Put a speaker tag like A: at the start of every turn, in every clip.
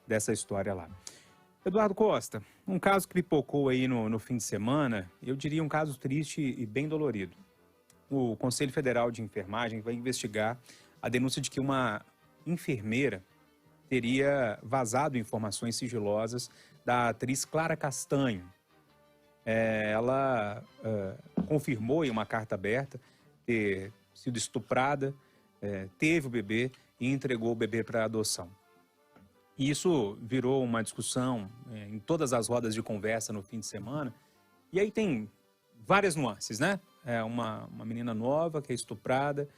A: dessa história lá. Eduardo Costa, um caso que pipocou aí no fim de semana, eu diria um caso triste e bem dolorido. O Conselho Federal de Enfermagem vai investigar a denúncia de que uma enfermeira teria vazado informações sigilosas da atriz Clara Castanho. Ela confirmou em uma carta aberta ter sido estuprada, teve o bebê e entregou o bebê para adoção. E isso virou uma discussão em todas as rodas de conversa no fim de semana. E aí tem várias nuances, né? Uma menina nova que é estuprada,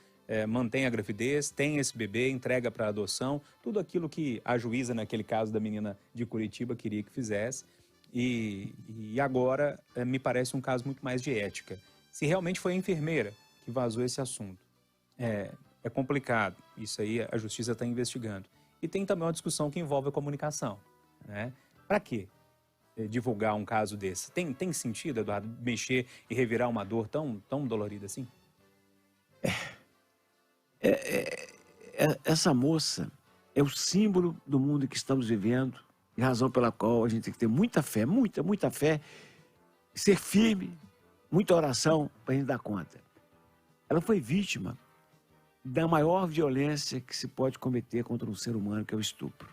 A: mantém a gravidez, tem esse bebê, entrega para adoção, tudo aquilo que a juíza, naquele caso da menina de Curitiba, queria que fizesse. E agora me parece um caso muito mais de ética. Se realmente foi a enfermeira que vazou esse assunto, é complicado. Isso aí a justiça está investigando. E tem também uma discussão que envolve a comunicação, né? Para quê divulgar um caso desse? Tem sentido, Eduardo, mexer e revirar uma dor tão dolorida assim?
B: Essa moça é o símbolo do mundo que estamos vivendo, e razão pela qual a gente tem que ter muita fé, muita fé, ser firme, muita oração para a gente dar conta. Ela foi vítima da maior violência que se pode cometer contra um ser humano, que é o estupro.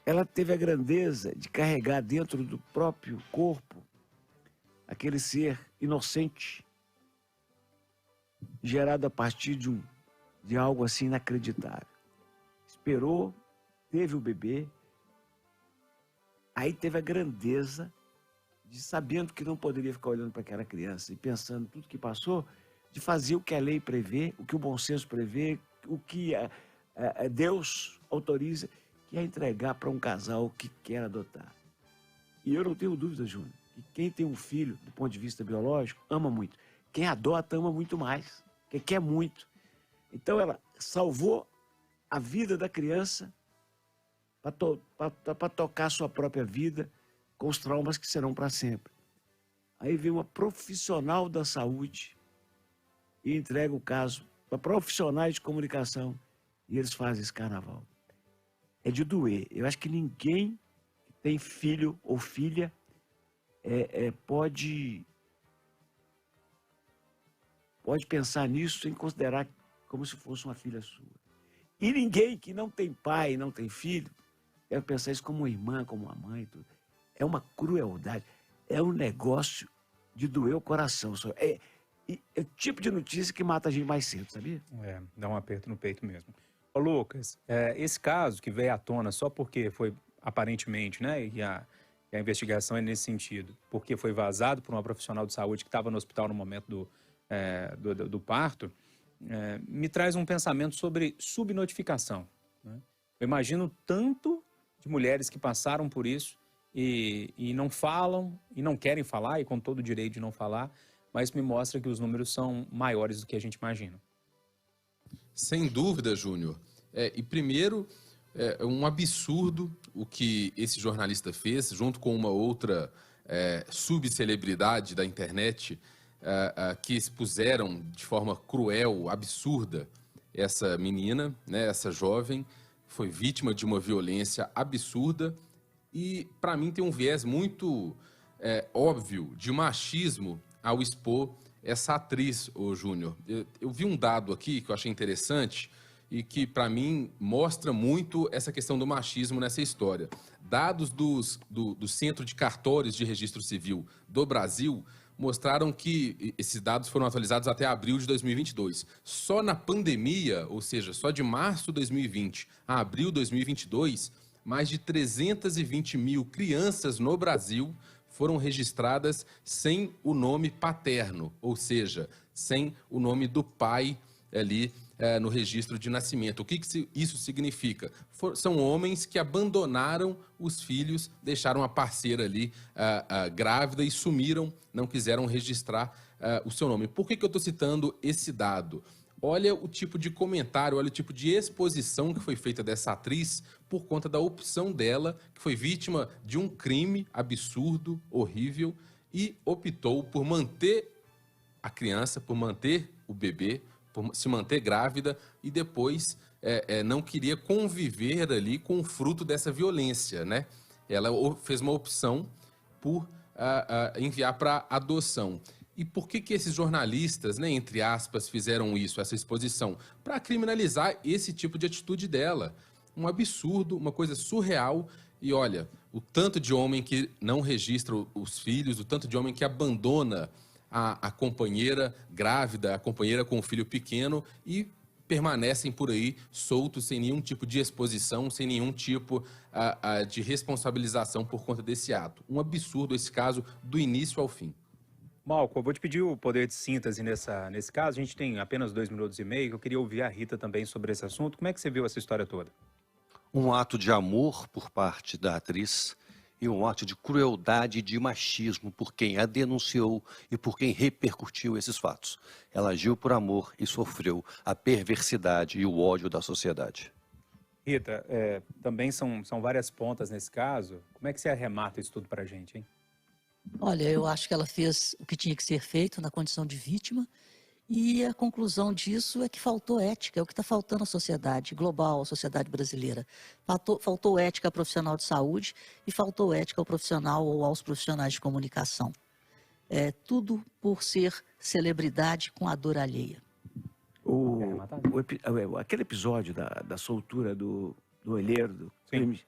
B: Ela teve a grandeza de carregar dentro do próprio corpo aquele ser inocente, gerado a partir de algo assim inacreditável. Esperou, teve o bebê, aí teve a grandeza de, sabendo que não poderia ficar olhando para aquela criança e pensando tudo que passou, de fazer o que a lei prevê, o que o bom senso prevê, o que Deus autoriza, que é entregar para um casal que quer adotar. E eu não tenho dúvida, Júnior, que quem tem um filho, do ponto de vista biológico, ama muito. Quem adota ama muito mais, quem quer muito. Então ela salvou a vida da criança para tocar sua própria vida com os traumas que serão para sempre. Aí vem uma profissional da saúde e entrega o caso para profissionais de comunicação e eles fazem esse carnaval. É de doer. Eu acho que ninguém que tem filho ou filha pode pensar nisso sem considerar como se fosse uma filha sua. E ninguém que não tem pai, não tem filho, deve pensar isso como uma irmã, como uma mãe. Tudo. É uma crueldade, é um negócio de doer o coração. É o tipo de notícia que mata a gente mais cedo, sabia?
A: Dá um aperto no peito mesmo. Ô Lucas, esse caso que veio à tona só porque foi, aparentemente, né, e a investigação é nesse sentido, porque foi vazado por uma profissional de saúde que estava no hospital no momento do parto, me traz um pensamento sobre subnotificação, né? Eu imagino tanto de mulheres que passaram por isso e não falam, e não querem falar, e com todo o direito de não falar, mas me mostra que os números são maiores do que a gente imagina.
C: Sem dúvida, Júnior. E primeiro, é um absurdo o que esse jornalista fez, junto com uma outra subcelebridade da internet, que expuseram de forma cruel, absurda, essa menina, né, essa jovem, foi vítima de uma violência absurda e, para mim, tem um viés muito óbvio de machismo ao expor essa atriz, ô Júnior. Eu vi um dado aqui que eu achei interessante e que, para mim, mostra muito essa questão do machismo nessa história. Dados do Centro de Cartórios de Registro Civil do Brasil mostraram que esses dados foram atualizados até abril de 2022. Só na pandemia, ou seja, só de março de 2020 a abril de 2022, mais de 320 mil crianças no Brasil foram registradas sem o nome paterno, ou seja, sem o nome do pai ali no registro de nascimento. O que isso significa? São homens que abandonaram os filhos, deixaram a parceira ali grávida e sumiram, não quiseram registrar o seu nome. Por que eu estou citando esse dado? Olha o tipo de comentário, olha o tipo de exposição que foi feita dessa atriz por conta da opção dela, que foi vítima de um crime absurdo, horrível, e optou por manter a criança, por manter o bebê, por se manter grávida e depois não queria conviver ali com o fruto dessa violência, né? Ela fez uma opção por enviar para adoção. E por que esses jornalistas, né, entre aspas, fizeram isso, essa exposição? Para criminalizar esse tipo de atitude dela. Um absurdo, uma coisa surreal. E olha, o tanto de homem que não registra os filhos, o tanto de homem que abandona a companheira grávida, a companheira com o filho pequeno e permanecem por aí soltos, sem nenhum tipo de exposição, sem nenhum tipo de responsabilização por conta desse ato. Um absurdo esse caso, do início ao fim.
A: Malco, eu vou te pedir o poder de síntese nesse caso. A gente tem apenas 2 minutos e meio. Eu queria ouvir a Rita também sobre esse assunto. Como é que você viu essa história toda?
D: Um ato de amor por parte da atriz e um ato de crueldade e de machismo por quem a denunciou e por quem repercutiu esses fatos. Ela agiu por amor e sofreu a perversidade e o ódio da sociedade.
A: Rita, também são várias pontas nesse caso. Como é que você arremata isso tudo pra gente, hein?
E: Olha, eu acho que ela fez o que tinha que ser feito na condição de vítima e a conclusão disso é que faltou ética, é o que está faltando à sociedade global, à sociedade brasileira. Faltou ética profissional de saúde e faltou ética ao profissional ou aos profissionais de comunicação. Tudo por ser celebridade com a dor alheia.
B: Aquele episódio da soltura do olheiro, do crime,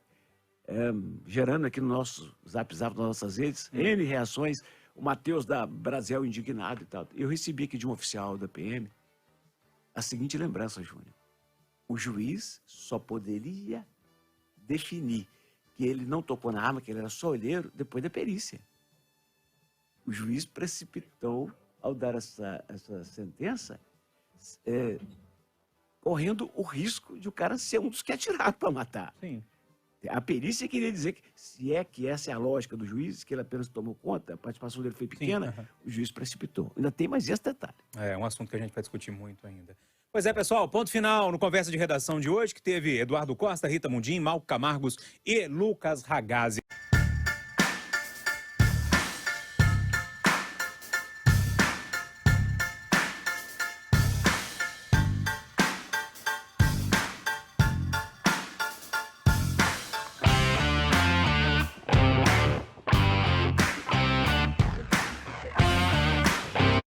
B: gerando aqui no nosso zap, nas nossas redes, N reações. O Matheus da Brasil indignado e tal. Eu recebi aqui de um oficial da PM a seguinte lembrança, Júnior. O juiz só poderia definir que ele não tocou na arma, que ele era só olheiro, depois da perícia. O juiz precipitou ao dar essa sentença, correndo o risco de o cara ser um dos que atiraram para matar.
A: Sim.
B: A perícia queria dizer que, se é que essa é a lógica do juiz, que ele apenas tomou conta, a participação dele foi pequena, o juiz precipitou. Ainda tem mais esse detalhe.
A: É um assunto que a gente vai discutir muito ainda. Pois é, pessoal, ponto final no Conversa de Redação de hoje, que teve Eduardo Costa, Rita Mundim, Malco Camargos e Lucas Ragazzi.